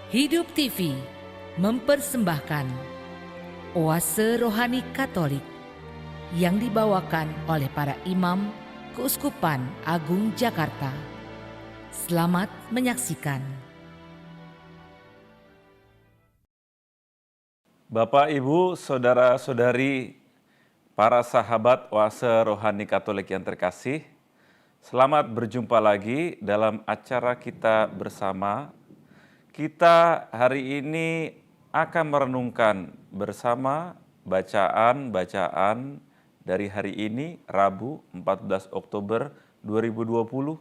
Hidup TV mempersembahkan Oase Rohani Katolik yang dibawakan oleh para imam Keuskupan Agung Jakarta. Selamat menyaksikan. Bapak, Ibu, Saudara-saudari, para sahabat Oase Rohani Katolik yang terkasih, selamat berjumpa lagi dalam acara kita bersama. Kita hari ini akan merenungkan bersama bacaan-bacaan dari hari ini, Rabu 14 Oktober 2020,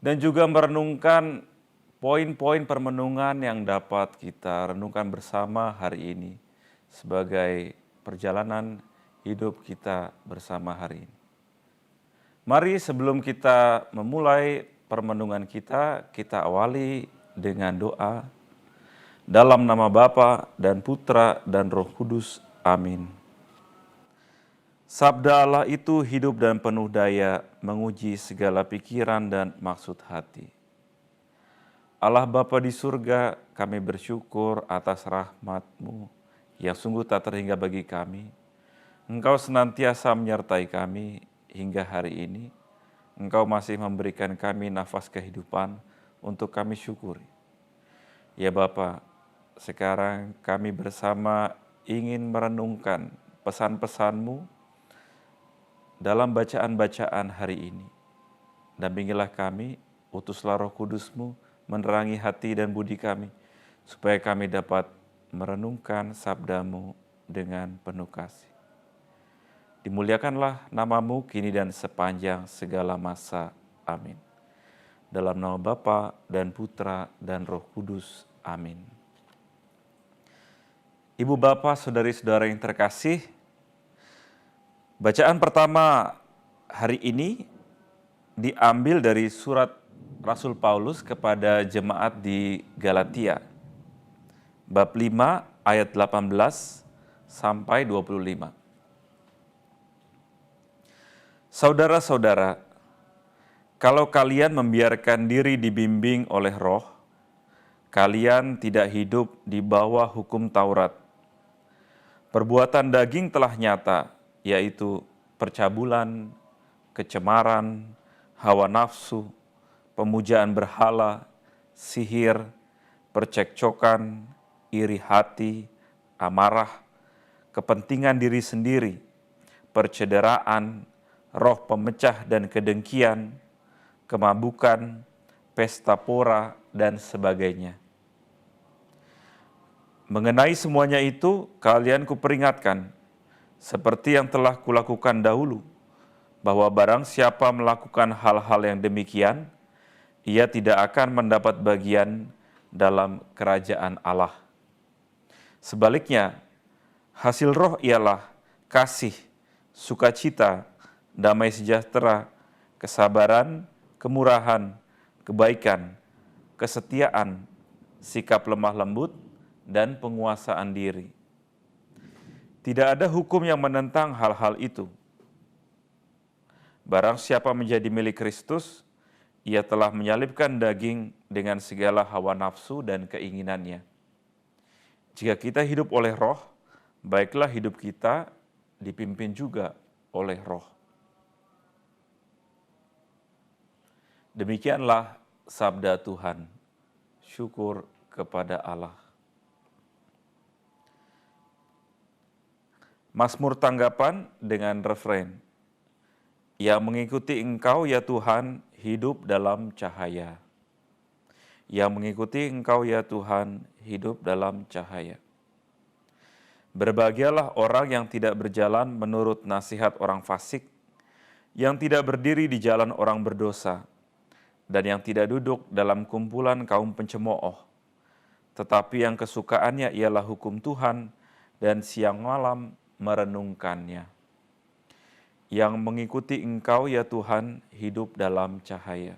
dan juga merenungkan poin-poin permenungan yang dapat kita renungkan bersama hari ini sebagai perjalanan hidup kita bersama hari ini. Mari sebelum kita memulai permenungan kita awali dengan doa. Dalam nama Bapa dan Putra dan Roh Kudus. Amin. Sabda Allah itu hidup dan penuh daya, menguji segala pikiran dan maksud hati. Allah Bapa di surga, kami bersyukur atas rahmat-Mu yang sungguh tak terhingga bagi kami. Engkau senantiasa menyertai kami hingga hari ini. Engkau masih memberikan kami nafas kehidupan untuk kami syukuri. Ya Bapa, sekarang kami bersama ingin merenungkan pesan-pesan-Mu dalam bacaan-bacaan hari ini. Dampingilah kami, utuslah Roh Kudus-Mu menerangi hati dan budi kami, supaya kami dapat merenungkan sabda-Mu dengan penuh kasih. Dimuliakanlah nama-Mu kini dan sepanjang segala masa. Amin. Dalam nama Bapa dan Putra dan Roh Kudus. Amin. Ibu Bapa, saudari-saudara yang terkasih, bacaan pertama hari ini diambil dari surat Rasul Paulus kepada jemaat di Galatia, bab 5 ayat 18 sampai 25. Saudara-saudara, kalau kalian membiarkan diri dibimbing oleh Roh, kalian tidak hidup di bawah hukum Taurat. Perbuatan daging telah nyata, yaitu percabulan, kecemaran, hawa nafsu, pemujaan berhala, sihir, percekcokan, iri hati, amarah, kepentingan diri sendiri, percederaan, roh pemecah dan kedengkian, kemabukan, pesta pora, dan sebagainya. Mengenai semuanya itu, kalian kuperingatkan, seperti yang telah kulakukan dahulu, bahwa barang siapa melakukan hal-hal yang demikian, ia tidak akan mendapat bagian dalam kerajaan Allah. Sebaliknya, hasil roh ialah kasih, sukacita, damai sejahtera, kesabaran, kemurahan, kebaikan, kesetiaan, sikap lemah lembut, dan penguasaan diri. Tidak ada hukum yang menentang hal-hal itu. Barang siapa menjadi milik Kristus, ia telah menyalibkan daging dengan segala hawa nafsu dan keinginannya. Jika kita hidup oleh Roh, baiklah hidup kita dipimpin juga oleh Roh. Demikianlah sabda Tuhan. Syukur kepada Allah. Mazmur tanggapan dengan refrein, yang mengikuti Engkau ya Tuhan hidup dalam cahaya. Yang mengikuti Engkau ya Tuhan hidup dalam cahaya. Berbahagialah orang yang tidak berjalan menurut nasihat orang fasik, yang tidak berdiri di jalan orang berdosa, dan yang tidak duduk dalam kumpulan kaum pencemooh, tetapi yang kesukaannya ialah hukum Tuhan dan siang malam merenungkannya. Yang mengikuti Engkau ya Tuhan hidup dalam cahaya.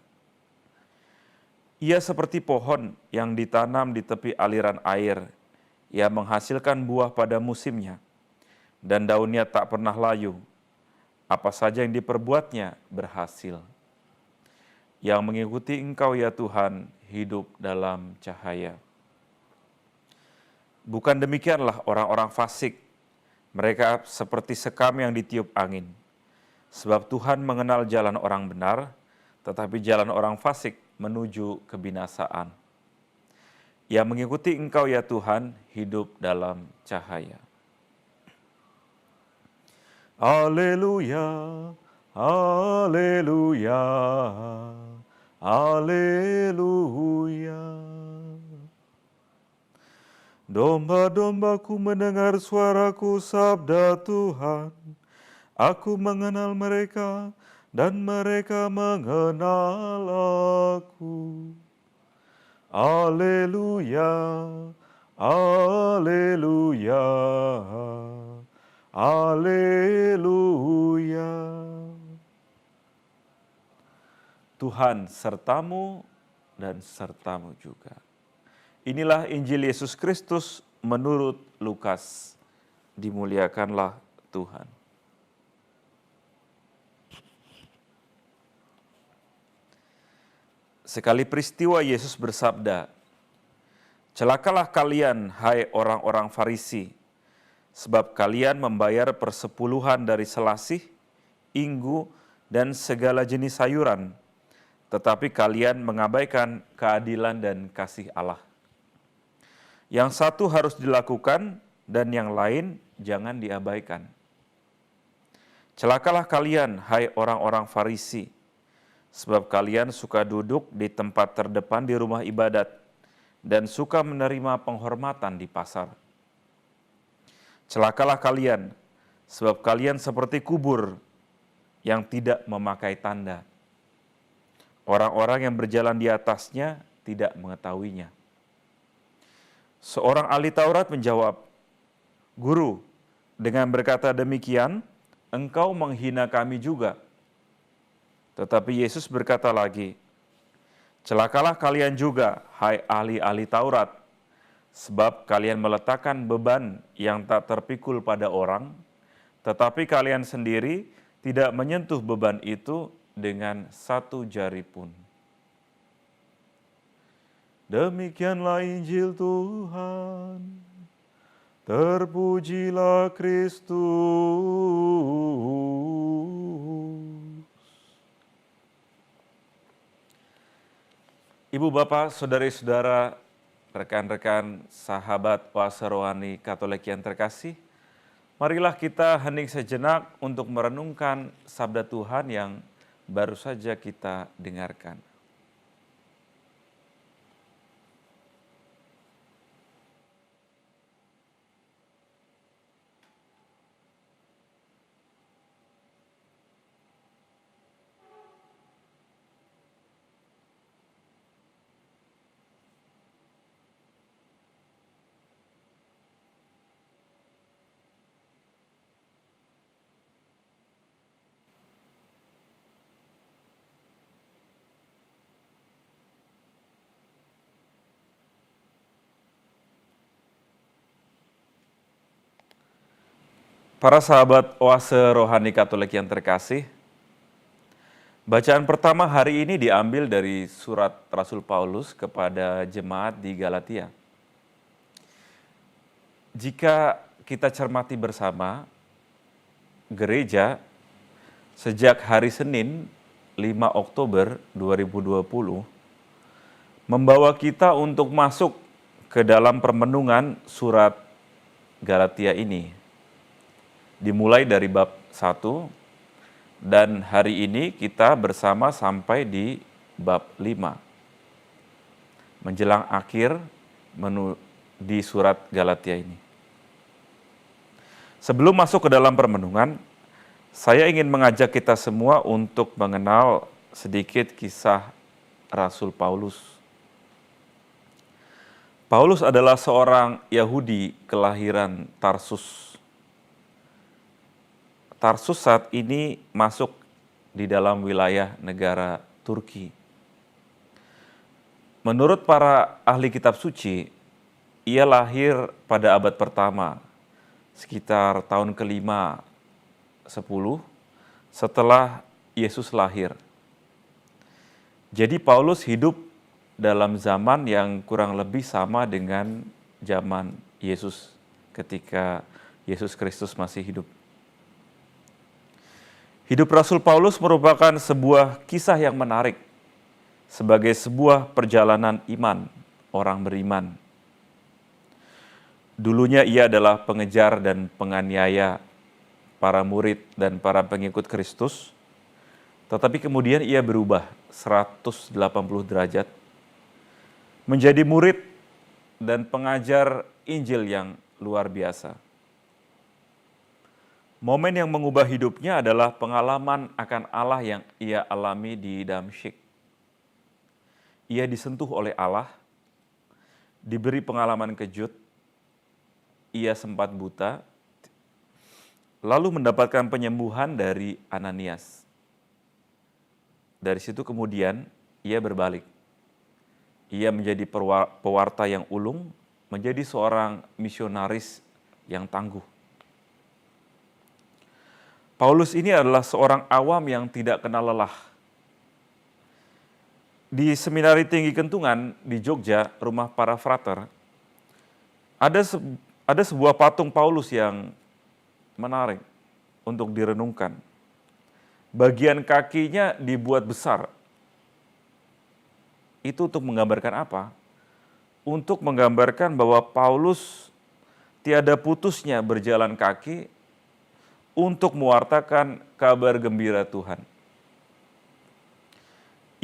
Ia seperti pohon yang ditanam di tepi aliran air, ia menghasilkan buah pada musimnya, dan daunnya tak pernah layu. Apa saja yang diperbuatnya berhasil. Yang mengikuti Engkau ya Tuhan hidup dalam cahaya. Bukan demikianlah orang-orang fasik. Mereka seperti sekam yang ditiup angin. Sebab Tuhan mengenal jalan orang benar, tetapi jalan orang fasik menuju kebinasaan. Yang mengikuti Engkau ya Tuhan, hidup dalam cahaya. Haleluya, haleluya, haleluya. Domba-dombaku mendengar suaraku, sabda Tuhan. Aku mengenal mereka dan mereka mengenal aku. Haleluya, haleluya, haleluya. Tuhan sertamu dan sertamu juga. Inilah Injil Yesus Kristus menurut Lukas. Dimuliakanlah Tuhan. Sekali peristiwa Yesus bersabda, "Celakalah kalian, hai orang-orang Farisi, sebab kalian membayar persepuluhan dari selasih, inggu, dan segala jenis sayuran, tetapi kalian mengabaikan keadilan dan kasih Allah. Yang satu harus dilakukan dan yang lain jangan diabaikan. Celakalah kalian, hai orang-orang Farisi, sebab kalian suka duduk di tempat terdepan di rumah ibadat dan suka menerima penghormatan di pasar. Celakalah kalian, sebab kalian seperti kubur yang tidak memakai tanda. Orang-orang yang berjalan di atasnya tidak mengetahuinya." Seorang ahli Taurat menjawab, "Guru, dengan berkata demikian, engkau menghina kami juga." Tetapi Yesus berkata lagi, "Celakalah kalian juga, hai ahli-ahli Taurat, sebab kalian meletakkan beban yang tak terpikul pada orang, tetapi kalian sendiri tidak menyentuh beban itu dengan satu jari pun." Demikianlah Injil Tuhan. Terpujilah Kristus. Ibu, Bapak, saudari-saudara, rekan-rekan, sahabat Oase Rohani Katolik yang terkasih, marilah kita hening sejenak untuk merenungkan sabda Tuhan yang baru saja kita dengarkan. Para sahabat Oase Rohani Katolik yang terkasih, bacaan pertama hari ini diambil dari surat Rasul Paulus kepada jemaat di Galatia. Jika kita cermati bersama, gereja sejak hari Senin 5 Oktober 2020 membawa kita untuk masuk ke dalam permenungan surat Galatia ini. Dimulai dari bab 1, dan hari ini kita bersama sampai di bab 5. Menjelang akhir di surat Galatia ini. Sebelum masuk ke dalam permenungan, saya ingin mengajak kita semua untuk mengenal sedikit kisah Rasul Paulus. Paulus adalah seorang Yahudi kelahiran Tarsus. Tarsus saat ini masuk di dalam wilayah negara Turki. Menurut para ahli kitab suci, ia lahir pada abad pertama, sekitar tahun ke-5, 10 setelah Yesus lahir. Jadi Paulus hidup dalam zaman yang kurang lebih sama dengan zaman Yesus ketika Yesus Kristus masih hidup. Hidup Rasul Paulus merupakan sebuah kisah yang menarik sebagai sebuah perjalanan iman orang beriman. Dulunya ia adalah pengejar dan penganiaya para murid dan para pengikut Kristus, tetapi kemudian ia berubah 180 derajat menjadi murid dan pengajar Injil yang luar biasa. Momen yang mengubah hidupnya adalah pengalaman akan Allah yang ia alami di Damsyik. Ia disentuh oleh Allah, diberi pengalaman kejut, ia sempat buta, lalu mendapatkan penyembuhan dari Ananias. Dari situ kemudian ia berbalik. Ia menjadi pewarta yang ulung, menjadi seorang misionaris yang tangguh. Paulus ini adalah seorang awam yang tidak kenal lelah. Di Seminari Tinggi Kentungan di Jogja, rumah para frater, ada sebuah patung Paulus yang menarik untuk direnungkan. Bagian kakinya dibuat besar. Itu untuk menggambarkan apa? Untuk menggambarkan bahwa Paulus tiada putusnya berjalan kaki untuk mewartakan kabar gembira Tuhan.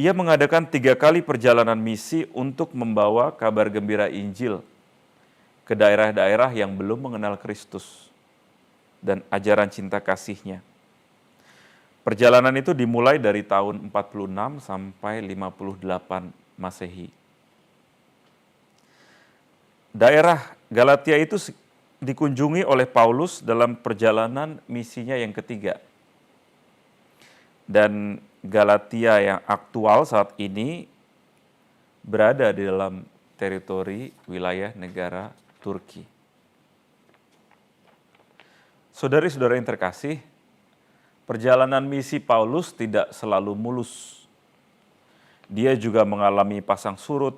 Ia mengadakan 3 kali perjalanan misi untuk membawa kabar gembira Injil ke daerah-daerah yang belum mengenal Kristus dan ajaran cinta kasih-Nya. Perjalanan itu dimulai dari tahun 46 sampai 58 Masehi. Daerah Galatia itu dikunjungi oleh Paulus dalam perjalanan misinya yang ketiga. Dan Galatia yang aktual saat ini berada di dalam teritori wilayah negara Turki. Saudari-saudara yang terkasih, perjalanan misi Paulus tidak selalu mulus. Dia juga mengalami pasang surut,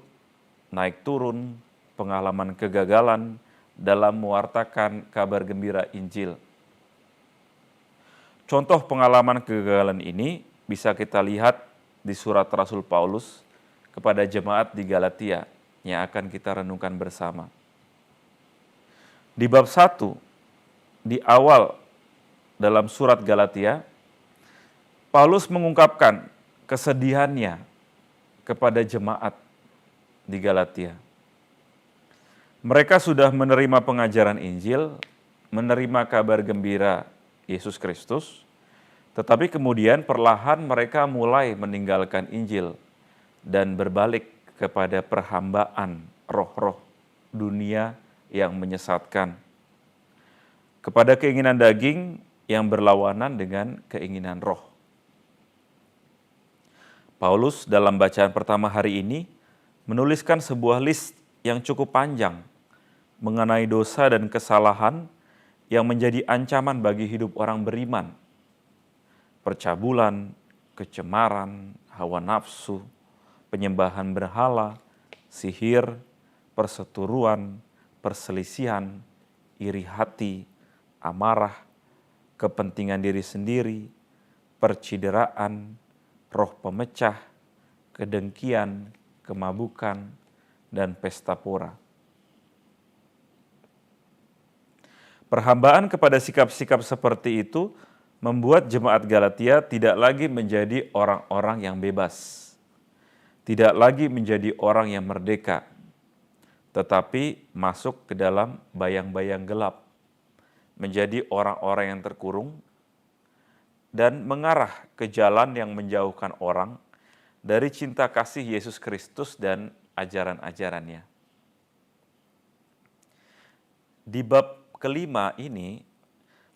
naik turun, pengalaman kegagalan dalam mewartakan kabar gembira Injil. Contoh pengalaman kegagalan ini bisa kita lihat di surat Rasul Paulus kepada jemaat di Galatia yang akan kita renungkan bersama. Di bab 1, di awal dalam surat Galatia, Paulus mengungkapkan kesedihannya kepada jemaat di Galatia. Mereka sudah menerima pengajaran Injil, menerima kabar gembira Yesus Kristus, tetapi kemudian perlahan mereka mulai meninggalkan Injil dan berbalik kepada perhambaan roh-roh dunia yang menyesatkan, kepada keinginan daging yang berlawanan dengan keinginan roh. Paulus dalam bacaan pertama hari ini menuliskan sebuah list yang cukup panjang mengenai dosa dan kesalahan yang menjadi ancaman bagi hidup orang beriman. Percabulan, kecemaran, hawa nafsu, penyembahan berhala, sihir, perseteruan, perselisihan, iri hati, amarah, kepentingan diri sendiri, percideraan, roh pemecah, kedengkian, kemabukan, dan pesta pora. Perhambaan kepada sikap-sikap seperti itu membuat jemaat Galatia tidak lagi menjadi orang-orang yang bebas, tidak lagi menjadi orang yang merdeka, tetapi masuk ke dalam bayang-bayang gelap, menjadi orang-orang yang terkurung, dan mengarah ke jalan yang menjauhkan orang dari cinta kasih Yesus Kristus dan ajaran-ajarannya. Di bab kelima ini,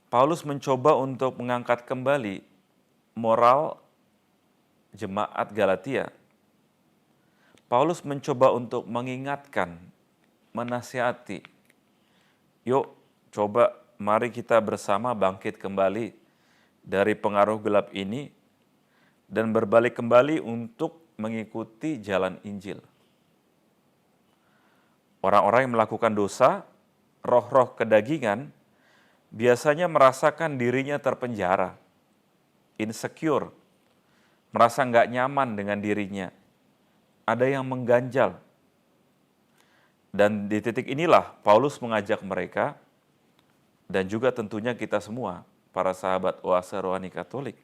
Paulus mencoba untuk mengangkat kembali moral jemaat Galatia. Paulus mencoba untuk mengingatkan, menasihati, yuk coba mari kita bersama bangkit kembali dari pengaruh gelap ini dan berbalik kembali untuk mengikuti jalan Injil. Orang-orang yang melakukan dosa roh-roh kedagingan biasanya merasakan dirinya terpenjara, insecure, merasa nggak nyaman dengan dirinya. Ada yang mengganjal. Dan di titik inilah Paulus mengajak mereka, dan juga tentunya kita semua, para sahabat Oase Rohani Katolik,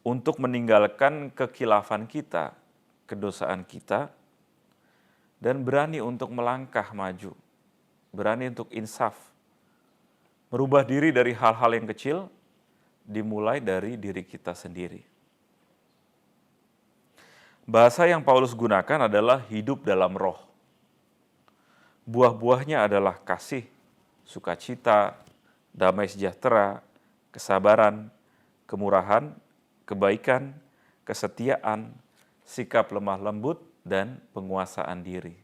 untuk meninggalkan kekilafan kita, kedosaan kita, dan berani untuk melangkah maju, berani untuk insaf, merubah diri dari hal-hal yang kecil, dimulai dari diri kita sendiri. Bahasa yang Paulus gunakan adalah hidup dalam roh. Buah-buahnya adalah kasih, sukacita, damai sejahtera, kesabaran, kemurahan, kebaikan, kesetiaan, sikap lemah lembut, dan penguasaan diri.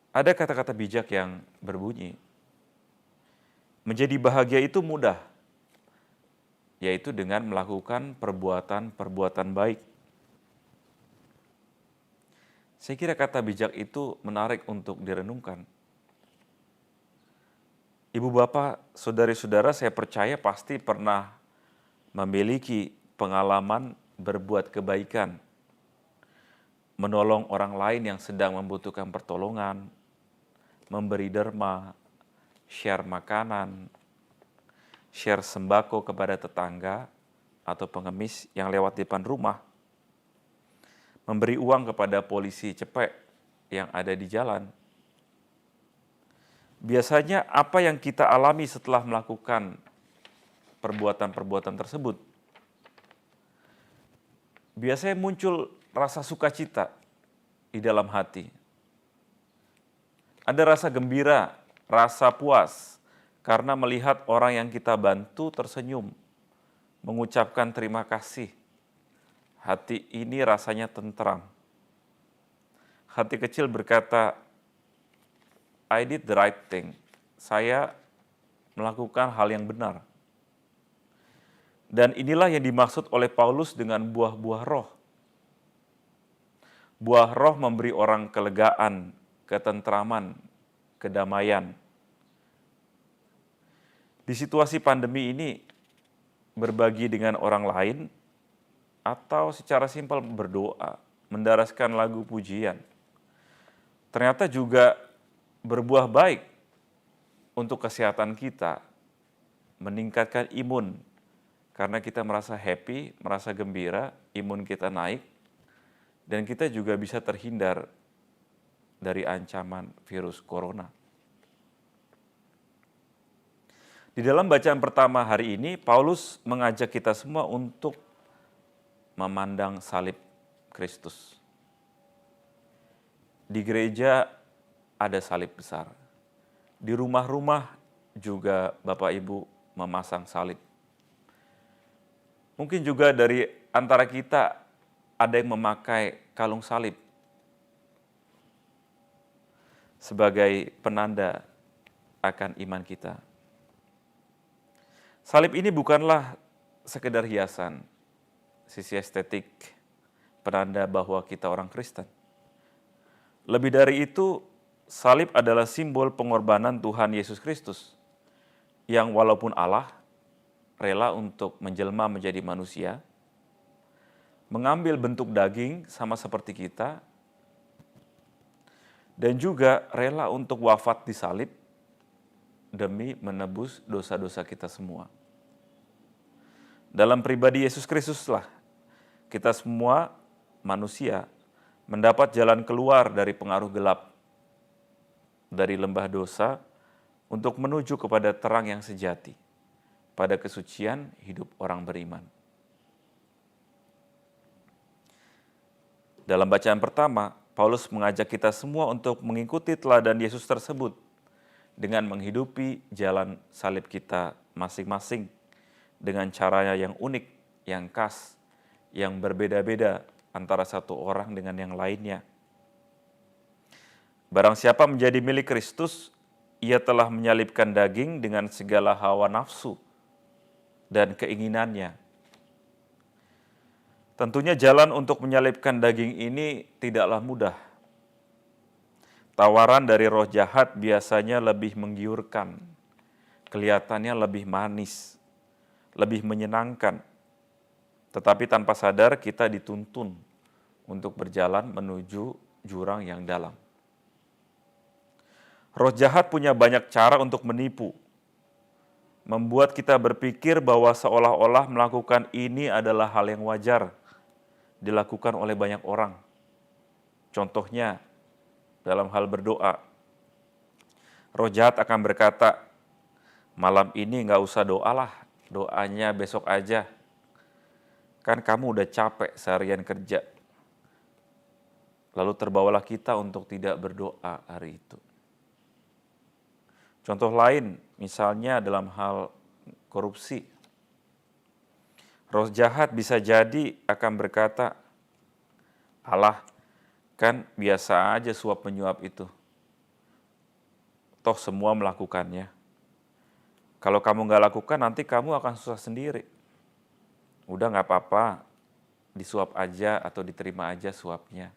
Ada kata-kata bijak yang berbunyi, menjadi bahagia itu mudah, yaitu dengan melakukan perbuatan-perbuatan baik. Saya kira kata bijak itu menarik untuk direnungkan. Ibu bapak, saudari-saudara, saya percaya pasti pernah memiliki pengalaman berbuat kebaikan, menolong orang lain yang sedang membutuhkan pertolongan, memberi derma, share makanan, share sembako kepada tetangga atau pengemis yang lewat depan rumah, memberi uang kepada polisi cepek yang ada di jalan. Biasanya apa yang kita alami setelah melakukan perbuatan-perbuatan tersebut? Biasanya muncul rasa sukacita di dalam hati. Ada rasa gembira, rasa puas, karena melihat orang yang kita bantu tersenyum, mengucapkan terima kasih. Hati ini rasanya tentram. Hati kecil berkata, I did the right thing. Saya melakukan hal yang benar. Dan inilah yang dimaksud oleh Paulus dengan buah-buah roh. Buah roh memberi orang kelegaan, ketentraman, kedamaian. Di situasi pandemi ini, berbagi dengan orang lain, atau secara simpel berdoa, mendaraskan lagu pujian, ternyata juga berbuah baik untuk kesehatan kita, meningkatkan imun, karena kita merasa happy, merasa gembira, imun kita naik, dan kita juga bisa terhindar dari ancaman virus corona. Di dalam bacaan pertama hari ini, Paulus mengajak kita semua untuk memandang salib Kristus. Di gereja ada salib besar. Di rumah-rumah juga Bapak Ibu memasang salib. Mungkin juga dari antara kita ada yang memakai kalung salib sebagai penanda akan iman kita. Salib ini bukanlah sekedar hiasan, sisi estetik, penanda bahwa kita orang Kristen. Lebih dari itu, salib adalah simbol pengorbanan Tuhan Yesus Kristus, yang walaupun Allah, rela untuk menjelma menjadi manusia, mengambil bentuk daging sama seperti kita, dan juga rela untuk wafat di salib demi menebus dosa-dosa kita semua. Dalam pribadi Yesus Kristuslah, kita semua manusia mendapat jalan keluar dari pengaruh gelap, dari lembah dosa, untuk menuju kepada terang yang sejati, pada kesucian hidup orang beriman. Dalam bacaan pertama, Paulus mengajak kita semua untuk mengikuti teladan Yesus tersebut dengan menghidupi jalan salib kita masing-masing dengan caranya yang unik, yang khas, yang berbeda-beda antara satu orang dengan yang lainnya. Barang siapa menjadi milik Kristus, ia telah menyalibkan daging dengan segala hawa nafsu dan keinginannya. Tentunya jalan untuk menyalibkan daging ini tidaklah mudah. Tawaran dari roh jahat biasanya lebih menggiurkan, kelihatannya lebih manis, lebih menyenangkan. Tetapi tanpa sadar kita dituntun untuk berjalan menuju jurang yang dalam. Roh jahat punya banyak cara untuk menipu, membuat kita berpikir bahwa seolah-olah melakukan ini adalah hal yang wajar dilakukan oleh banyak orang. Contohnya, dalam hal berdoa, roh jahat akan berkata, malam ini nggak usah doalah, doanya besok aja. Kan kamu udah capek seharian kerja. Lalu terbawalah kita untuk tidak berdoa hari itu. Contoh lain, misalnya dalam hal korupsi. Roh jahat bisa jadi akan berkata, alah, kan biasa aja suap menyuap itu. Toh semua melakukannya. Kalau kamu nggak lakukan, nanti kamu akan susah sendiri. Udah nggak apa-apa, disuap aja atau diterima aja suapnya.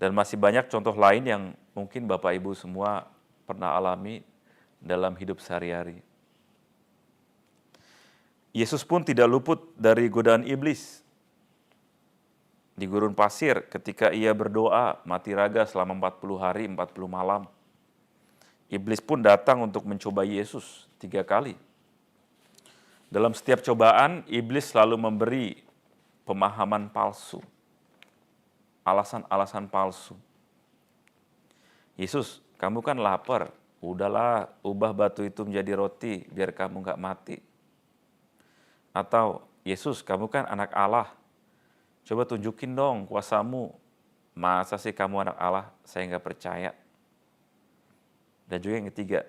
Dan masih banyak contoh lain yang mungkin Bapak Ibu semua pernah alami dalam hidup sehari-hari. Yesus pun tidak luput dari godaan iblis. Di gurun pasir ketika ia berdoa mati raga selama 40 hari, 40 malam. Iblis pun datang untuk mencoba Yesus 3 kali. Dalam setiap cobaan, iblis selalu memberi pemahaman palsu, alasan-alasan palsu. Yesus, kamu kan lapar, udahlah ubah batu itu menjadi roti biar kamu nggak mati. Atau, Yesus, kamu kan anak Allah, coba tunjukin dong kuasamu. Masa sih kamu anak Allah, saya nggak percaya. Dan juga yang ketiga,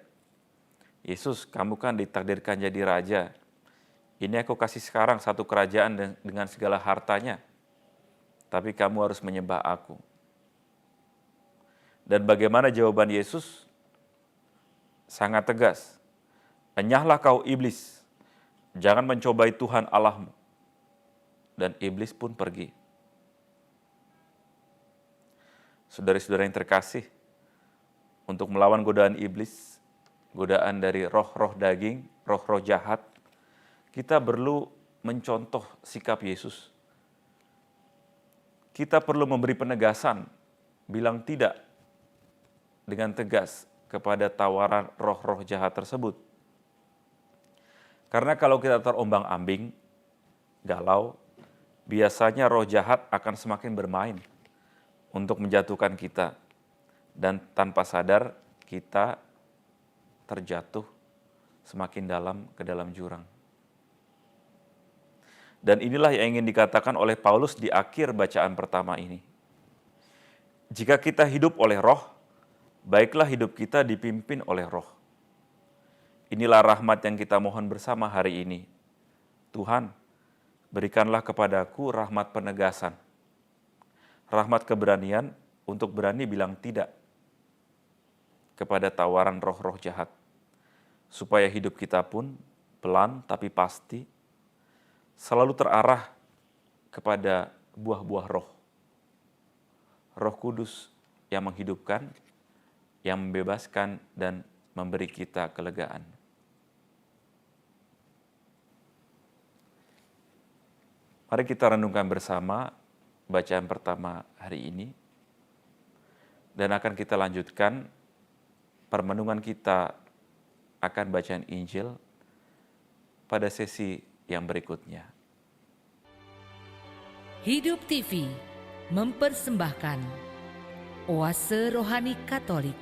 Yesus, kamu kan ditakdirkan jadi raja. Ini aku kasih sekarang satu kerajaan dengan segala hartanya. Tapi kamu harus menyembah aku. Dan bagaimana jawaban Yesus? Sangat tegas. Enyahlah kau iblis, jangan mencobai Tuhan Allahmu. Dan iblis pun pergi. Saudara-saudara yang terkasih, untuk melawan godaan iblis, godaan dari roh-roh daging, roh-roh jahat, kita perlu mencontoh sikap Yesus. Kita perlu memberi penegasan, bilang tidak dengan tegas kepada tawaran roh-roh jahat tersebut. Karena kalau kita terombang-ambing, galau, biasanya roh jahat akan semakin bermain untuk menjatuhkan kita. Dan tanpa sadar, kita terjatuh semakin dalam ke dalam jurang. Dan inilah yang ingin dikatakan oleh Paulus di akhir bacaan pertama ini. Jika kita hidup oleh roh, baiklah hidup kita dipimpin oleh roh. Inilah rahmat yang kita mohon bersama hari ini. Tuhan, berikanlah kepadaku rahmat penegasan, rahmat keberanian untuk berani bilang tidak kepada tawaran roh-roh jahat, supaya hidup kita pun pelan tapi pasti selalu terarah kepada buah-buah roh. Roh Kudus yang menghidupkan, yang membebaskan dan memberi kita kelegaan. Mari kita renungkan bersama bacaan pertama hari ini, dan akan kita lanjutkan permenungan kita akan bacaan Injil pada sesi yang berikutnya. Hidup TV mempersembahkan Oase Rohani Katolik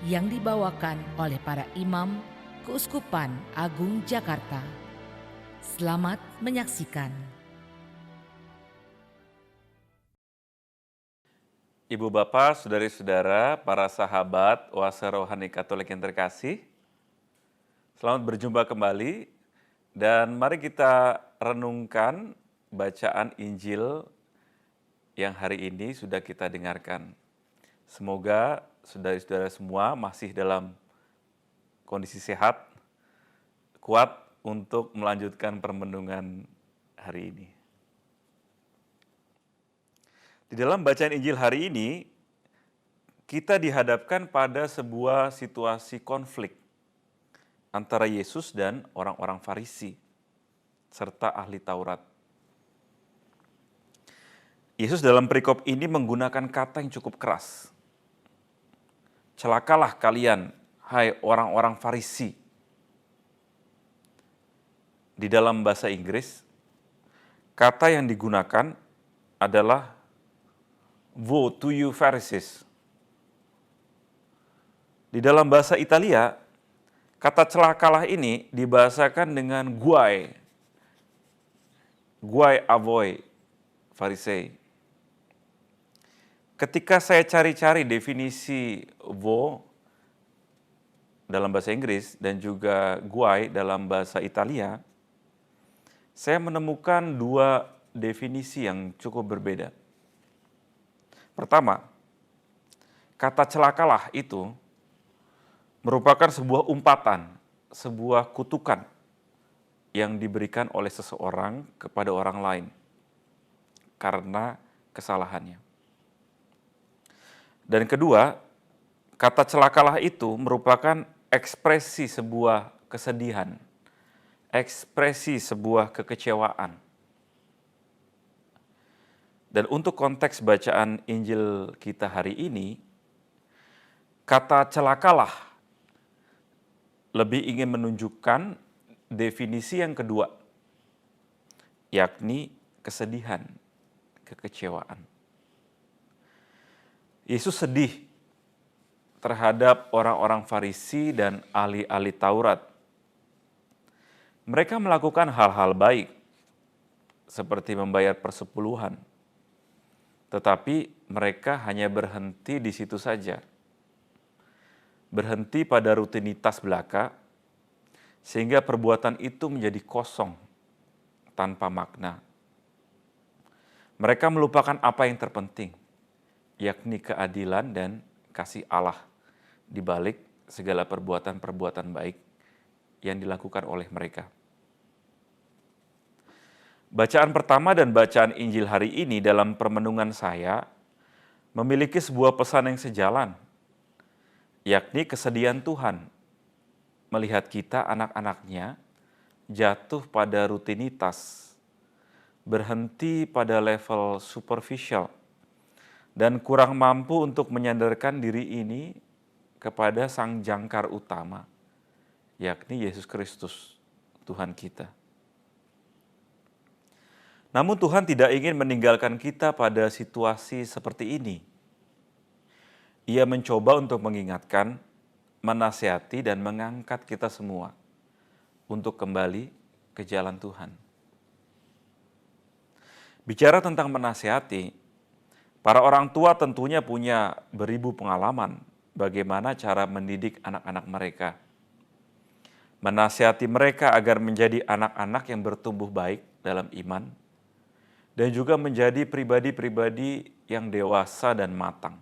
yang dibawakan oleh para imam Keuskupan Agung Jakarta. Selamat menyaksikan. Ibu Bapak, saudari-saudara, para sahabat Oase Rohani Katolik yang terkasih, selamat berjumpa kembali dan mari kita renungkan bacaan Injil yang hari ini sudah kita dengarkan. Semoga saudara-saudara semua masih dalam kondisi sehat, kuat untuk melanjutkan permenungan hari ini. Di dalam bacaan Injil hari ini, kita dihadapkan pada sebuah situasi konflik antara Yesus dan orang-orang Farisi serta ahli Taurat. Yesus dalam perikop ini menggunakan kata yang cukup keras. Celakalah kalian, hai orang-orang Farisi. Di dalam bahasa Inggris, kata yang digunakan adalah woe to you Pharisees. Di dalam bahasa Italia, kata celakalah ini dibahasakan dengan guai a voi Farisei. Ketika saya cari-cari definisi woe dalam bahasa Inggris dan juga guai dalam bahasa Italia, saya menemukan dua definisi yang cukup berbeda. Pertama, kata celakalah itu merupakan sebuah umpatan, sebuah kutukan yang diberikan oleh seseorang kepada orang lain karena kesalahannya. Dan kedua, kata celakalah itu merupakan ekspresi sebuah kesedihan, ekspresi sebuah kekecewaan. Dan untuk konteks bacaan Injil kita hari ini, kata celakalah lebih ingin menunjukkan definisi yang kedua, yakni kesedihan, kekecewaan. Yesus sedih terhadap orang-orang Farisi dan ahli-ahli Taurat. Mereka melakukan hal-hal baik, seperti membayar persepuluhan, tetapi mereka hanya berhenti di situ saja. Berhenti pada rutinitas belaka, sehingga perbuatan itu menjadi kosong, tanpa makna. Mereka melupakan apa yang terpenting, yakni keadilan dan kasih Allah di balik segala perbuatan-perbuatan baik yang dilakukan oleh mereka. Bacaan pertama dan bacaan Injil hari ini dalam permenungan saya memiliki sebuah pesan yang sejalan, yakni kesedihan Tuhan melihat kita anak-anaknya jatuh pada rutinitas, berhenti pada level superficial, dan kurang mampu untuk menyandarkan diri ini kepada Sang Jangkar utama, yakni Yesus Kristus, Tuhan kita. Namun Tuhan tidak ingin meninggalkan kita pada situasi seperti ini. Ia mencoba untuk mengingatkan, menasihati, dan mengangkat kita semua untuk kembali ke jalan Tuhan. Bicara tentang menasihati, para orang tua tentunya punya beribu pengalaman bagaimana cara mendidik anak-anak mereka. Menasihati mereka agar menjadi anak-anak yang bertumbuh baik dalam iman, dan juga menjadi pribadi-pribadi yang dewasa dan matang.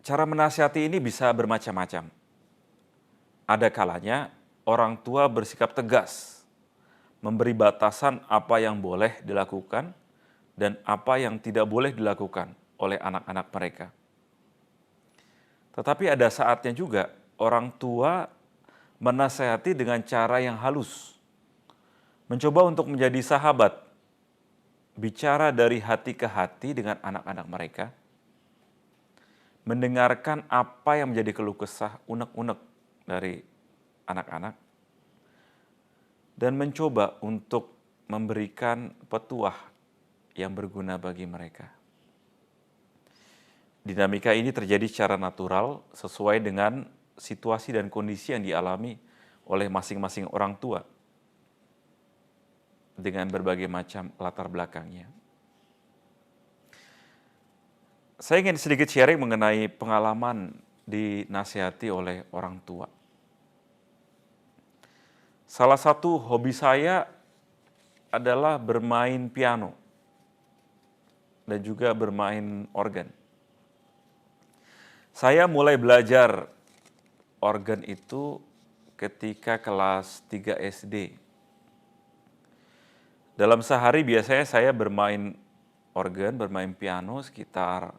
Cara menasihati ini bisa bermacam-macam. Ada kalanya orang tua bersikap tegas, memberi batasan apa yang boleh dilakukan dan apa yang tidak boleh dilakukan oleh anak-anak mereka. Tetapi ada saatnya juga orang tua menasihati dengan cara yang halus, mencoba untuk menjadi sahabat, bicara dari hati ke hati dengan anak-anak mereka, mendengarkan apa yang menjadi keluh kesah unek-unek dari anak-anak, dan mencoba untuk memberikan petuah yang berguna bagi mereka. Dinamika ini terjadi secara natural sesuai dengan situasi dan kondisi yang dialami oleh masing-masing orang tua dengan berbagai macam latar belakangnya. Saya ingin sedikit sharing mengenai pengalaman dinasihati oleh orang tua. Salah satu hobi saya adalah bermain piano dan juga bermain organ. Saya mulai belajar organ itu ketika kelas 3 SD. Dalam sehari biasanya saya bermain organ, bermain piano sekitar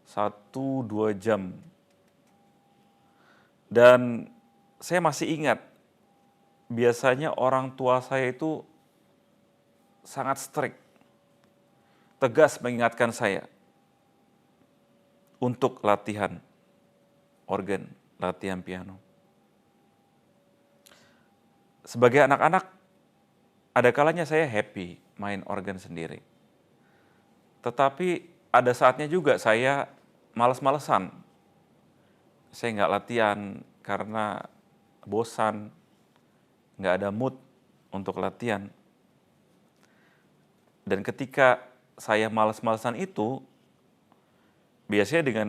1-2 jam. Dan saya masih ingat, biasanya orang tua saya itu sangat strict, tegas mengingatkan saya untuk latihan organ, latihan piano. Sebagai anak-anak, ada kalanya saya happy main organ sendiri. Tetapi ada saatnya juga saya malas-malesan. Saya nggak latihan karena bosan, nggak ada mood untuk latihan. Dan ketika saya malas-malesan itu, biasanya dengan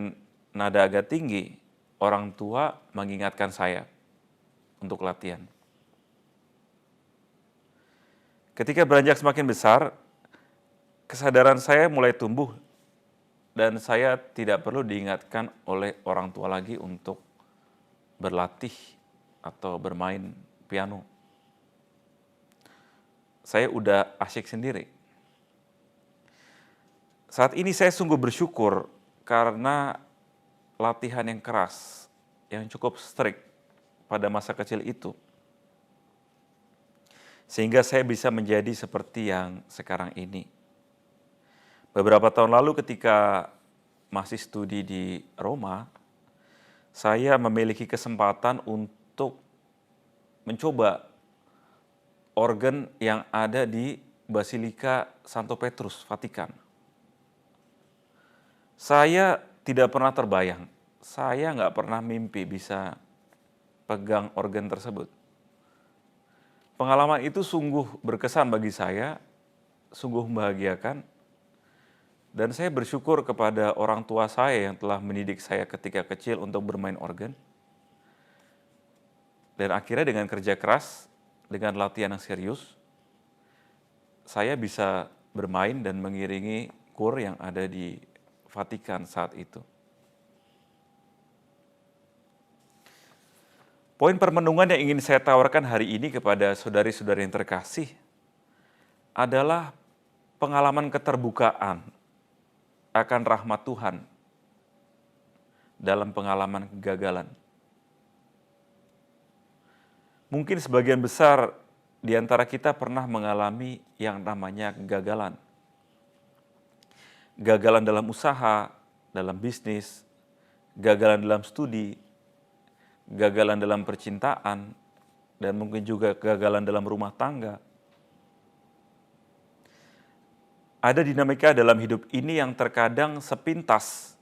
nada agak tinggi, orang tua mengingatkan saya untuk latihan. Ketika beranjak semakin besar, kesadaran saya mulai tumbuh dan saya tidak perlu diingatkan oleh orang tua lagi untuk berlatih atau bermain piano. Saya udah asyik sendiri. Saat ini saya sungguh bersyukur karena latihan yang keras, yang cukup strict pada masa kecil itu. Sehingga saya bisa menjadi seperti yang sekarang ini. Beberapa tahun lalu ketika masih studi di Roma, saya memiliki kesempatan untuk mencoba organ yang ada di Basilika Santo Petrus, Vatikan. Saya tidak pernah terbayang, saya nggak pernah mimpi bisa pegang organ tersebut. Pengalaman itu sungguh berkesan bagi saya, sungguh membahagiakan, dan saya bersyukur kepada orang tua saya yang telah mendidik saya ketika kecil untuk bermain organ. Dan akhirnya dengan kerja keras, dengan latihan yang serius, saya bisa bermain dan mengiringi kur yang ada di Vatikan saat itu. Poin permenungan yang ingin saya tawarkan hari ini kepada saudari-saudari yang terkasih adalah pengalaman keterbukaan akan rahmat Tuhan dalam pengalaman kegagalan. Mungkin sebagian besar di antara kita pernah mengalami yang namanya kegagalan. Gagalan dalam usaha, dalam bisnis, gagalan dalam studi, gagalan dalam percintaan, dan mungkin juga kegagalan dalam rumah tangga. Ada dinamika dalam hidup ini yang terkadang sepintas,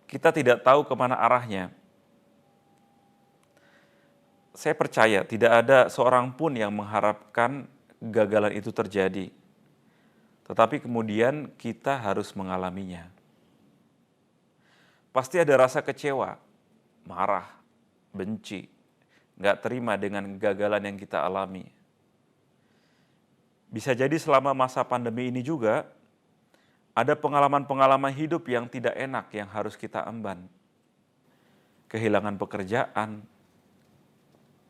kita tidak tahu kemana arahnya. Saya percaya tidak ada seorang pun yang mengharapkan kegagalan itu terjadi. Tetapi kemudian kita harus mengalaminya. Pasti ada rasa kecewa, marah, benci, nggak terima dengan kegagalan yang kita alami. Bisa jadi selama masa pandemi ini juga, ada pengalaman-pengalaman hidup yang tidak enak yang harus kita emban. Kehilangan pekerjaan,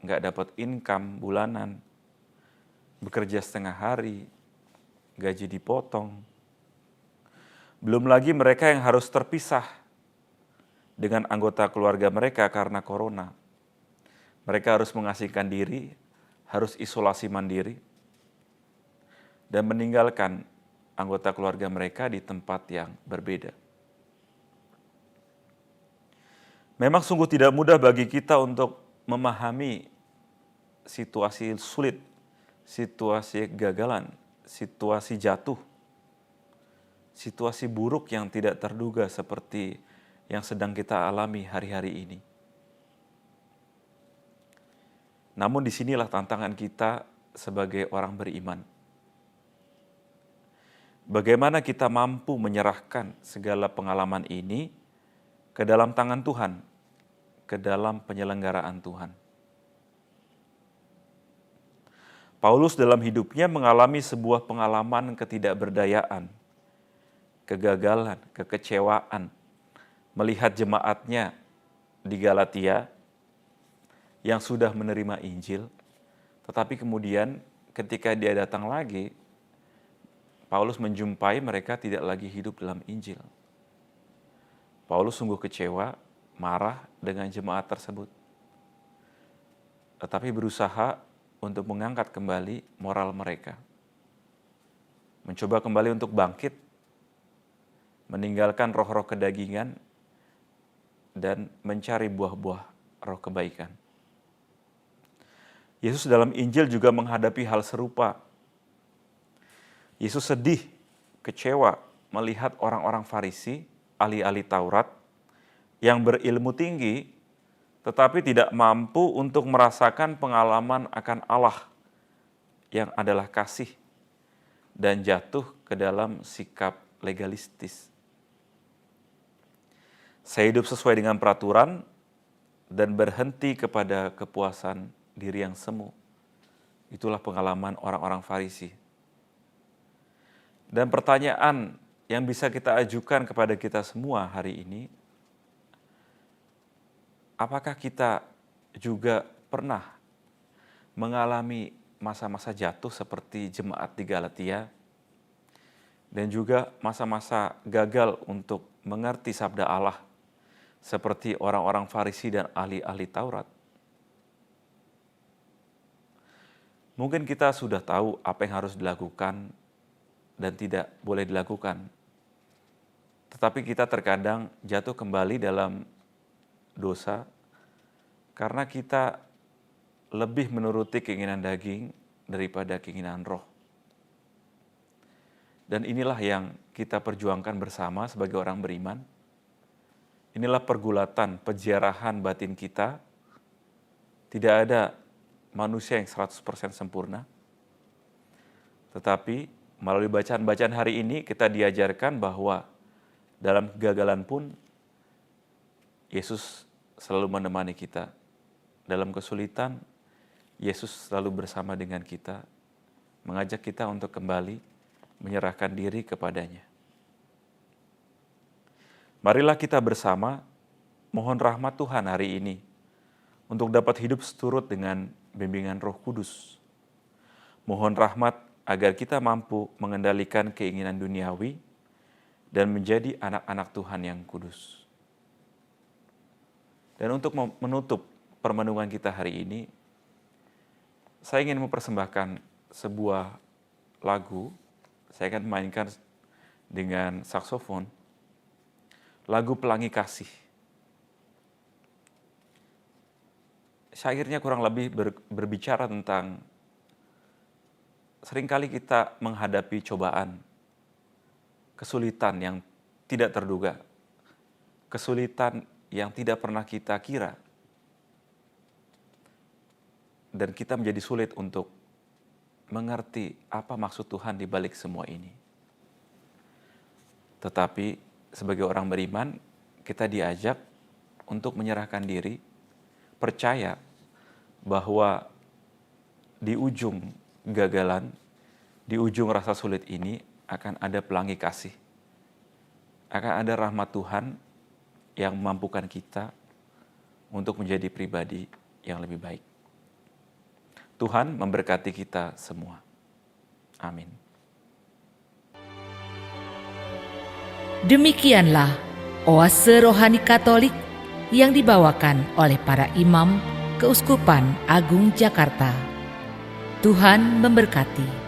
nggak dapat income bulanan, bekerja setengah hari, gaji dipotong. Belum lagi mereka yang harus terpisah dengan anggota keluarga mereka karena corona. Mereka harus mengasingkan diri, harus isolasi mandiri, dan meninggalkan anggota keluarga mereka di tempat yang berbeda. Memang sungguh tidak mudah bagi kita untuk memahami situasi sulit, situasi kegagalan, situasi jatuh, situasi buruk yang tidak terduga seperti yang sedang kita alami hari-hari ini. Namun disinilah tantangan kita sebagai orang beriman. Bagaimana kita mampu menyerahkan segala pengalaman ini ke dalam tangan Tuhan, ke dalam penyelenggaraan Tuhan. Paulus dalam hidupnya mengalami sebuah pengalaman ketidakberdayaan, kegagalan, kekecewaan, melihat jemaatnya di Galatia yang sudah menerima Injil, tetapi kemudian ketika dia datang lagi, Paulus menjumpai mereka tidak lagi hidup dalam Injil. Paulus sungguh kecewa, marah dengan jemaat tersebut. Tetapi berusaha untuk mengangkat kembali moral mereka. Mencoba kembali untuk bangkit, meninggalkan roh-roh kedagingan, dan mencari buah-buah roh kebaikan. Yesus dalam Injil juga menghadapi hal serupa. Yesus sedih, kecewa melihat orang-orang Farisi, ahli-ahli Taurat, yang berilmu tinggi, tetapi tidak mampu untuk merasakan pengalaman akan Allah yang adalah kasih, dan jatuh ke dalam sikap legalistis. Saya hidup sesuai dengan peraturan dan berhenti kepada kepuasan diri yang semu. Itulah pengalaman orang-orang Farisi. Dan pertanyaan yang bisa kita ajukan kepada kita semua hari ini, apakah kita juga pernah mengalami masa-masa jatuh seperti jemaat di Galatia, dan juga masa-masa gagal untuk mengerti sabda Allah seperti orang-orang Farisi dan ahli-ahli Taurat? Mungkin kita sudah tahu apa yang harus dilakukan dan tidak boleh dilakukan. Tetapi kita terkadang jatuh kembali dalam dosa karena kita lebih menuruti keinginan daging daripada keinginan roh. Dan inilah yang kita perjuangkan bersama sebagai orang beriman. Inilah pergulatan, penjarahan batin kita. Tidak ada manusia yang 100% sempurna. Tetapi melalui bacaan-bacaan hari ini kita diajarkan bahwa dalam kegagalan pun Yesus selalu menemani kita. Dalam kesulitan, Yesus selalu bersama dengan kita, mengajak kita untuk kembali menyerahkan diri kepadanya. Marilah kita bersama mohon rahmat Tuhan hari ini untuk dapat hidup seturut dengan bimbingan Roh Kudus. Mohon rahmat agar kita mampu mengendalikan keinginan duniawi dan menjadi anak-anak Tuhan yang kudus. Dan untuk menutup permenungan kita hari ini, saya ingin mempersembahkan sebuah lagu. Saya akan memainkan dengan saksofon, lagu Pelangi Kasih. Syairnya kurang lebih berbicara tentang seringkali kita menghadapi cobaan, kesulitan yang tidak terduga, kesulitan yang tidak pernah kita kira, dan kita menjadi sulit untuk mengerti apa maksud Tuhan di balik semua ini. Tetapi sebagai orang beriman, kita diajak untuk menyerahkan diri, percaya bahwa di ujung gagalan, di ujung rasa sulit ini akan ada pelangi kasih. Akan ada rahmat Tuhan yang memampukan kita untuk menjadi pribadi yang lebih baik. Tuhan memberkati kita semua. Amin. Demikianlah oase rohani Katolik yang dibawakan oleh para imam Keuskupan Agung Jakarta. Tuhan memberkati.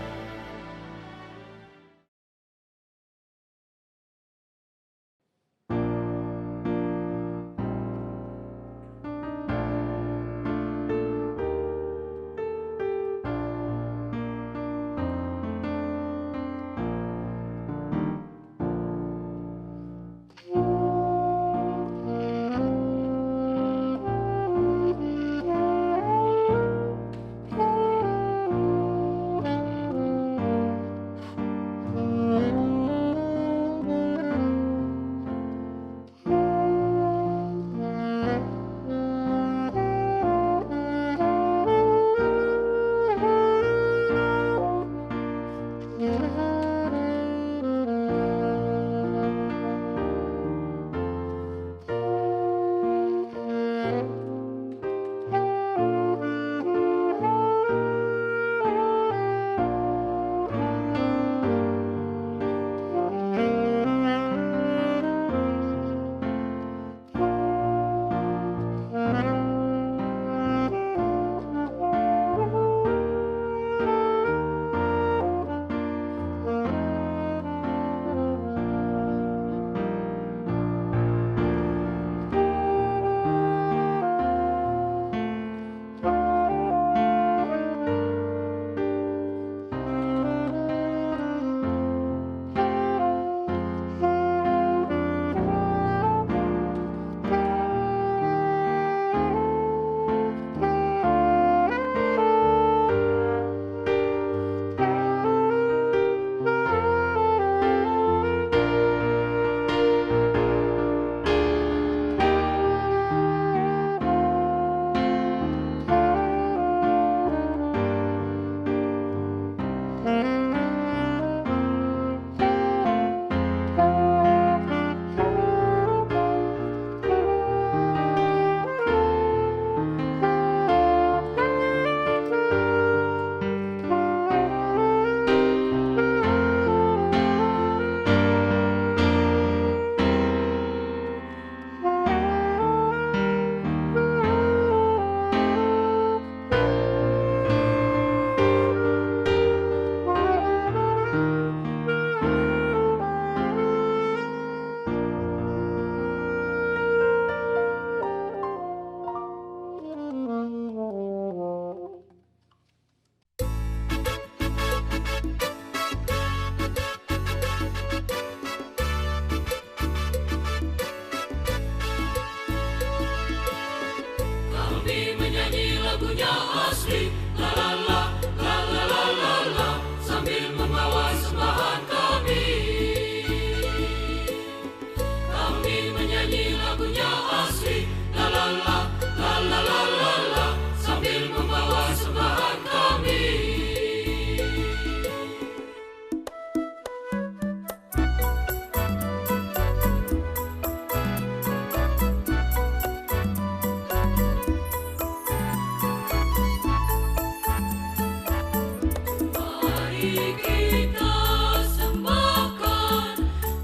asli, la la la, la la la la la, sambil membawa sembahan kami. Kami menyanyi lagunya asli, la la la, la la la la la, sambil membawa sembahan kami. Mari kita sembahkan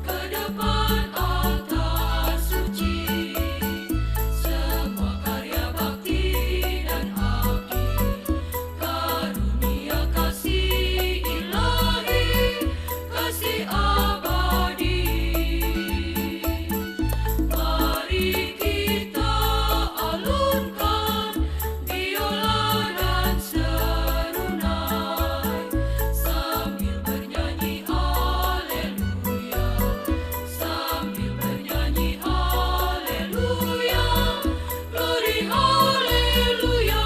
ke depan altar suci semua karya bakti dan abdi, karunia kasih ilahi, kasih abadi. Mari kita alunkan biola dan serunai sambil bernyanyi haleluya, sambil bernyanyi haleluya, glory haleluya.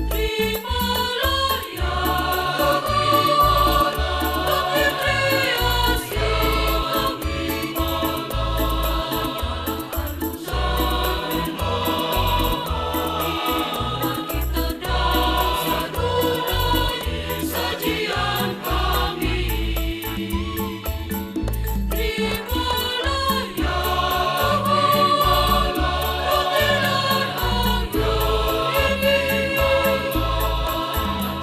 Terimalah ya, bukti kreasi kami, kita dan serunai sajian kami. Terimalah ya, bukti dan anggur ini,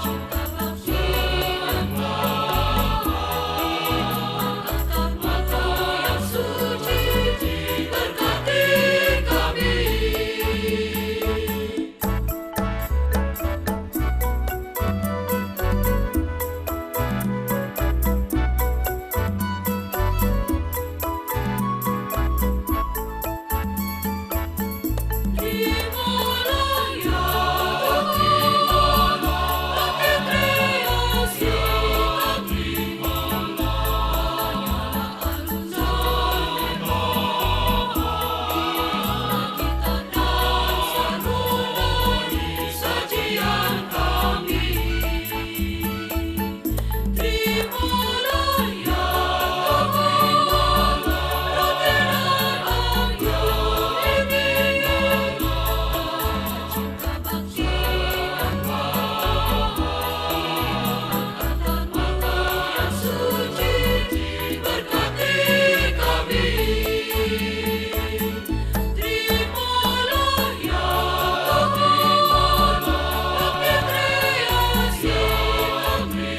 cinta bakti dan angkat mata yang suci, berkati kami. Terimalah ya, bukti kreasi kami, hanyalah alun-alun kita dan serunai sajian kami. Terimalah ya, bukti dan anggur ini, cinta bakti dan angkat mata yang suci, berkati kami. Terimalah ya, bukti kreasi kami,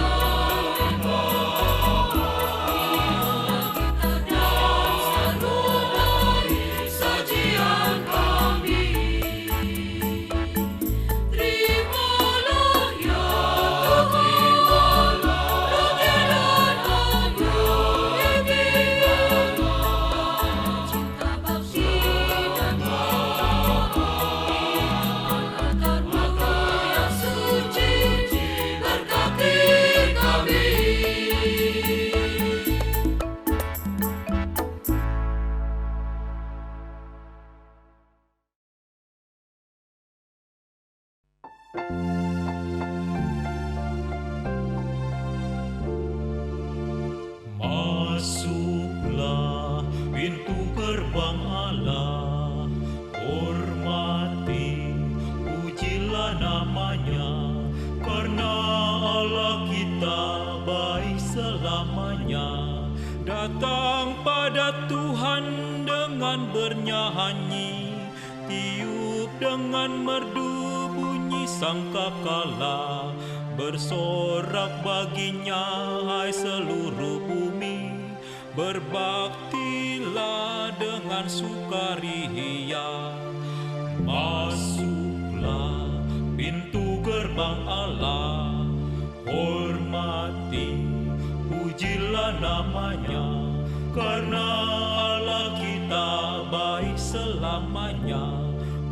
alun-alun kita dan serunai sajian kami. Terimalah ya, bukti dan anggur ini, cinta bakti dan angkat mata yang suci, berkati kami. Masuklah pintu gerbang Allah, hormati, pujilah namanya, karena Allah kita baik selamanya. Datang pada Tuhan dengan bernyanyi, tiup dengan merdu bunyi sangkakala, bersorak baginya hai seluruh bumi, berbaktilah dengan sukaria. Masuklah pintu gerbang Allah, hormati, pujilah namanya, karena Allah kita baik selamanya.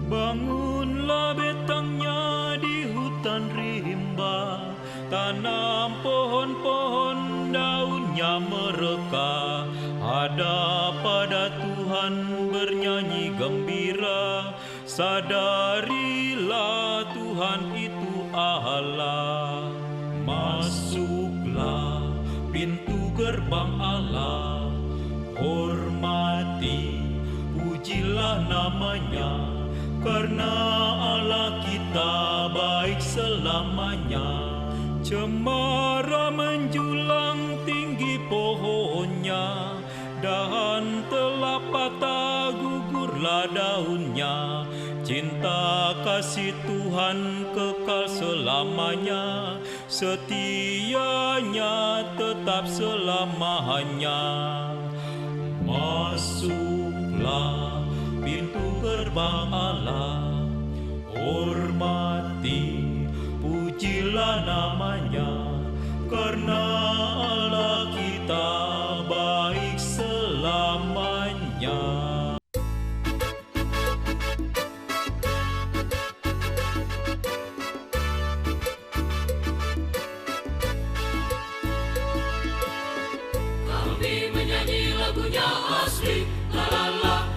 Bangunlah betangnya di hutan rimba, tanam pohon-pohon daunnya mereka, hadap pada Tuhan Tuhan bernyanyi gembira, sadarilah Tuhan itu Allah. Masuklah pintu gerbang Allah, hormati, pujilah namanya, karena Allah kita baik selamanya. Cemara menjulang tinggi pohonnya, dahan telah patah gugurlah daunnya. Cinta kasih Tuhan kekal selamanya, setianya tetap selamanya. Masuklah pintu gerbang Allah, hormati, pujilah namanya, karena Allah kita baik selamanya. Kami menyanyi lagunya asli, la la la.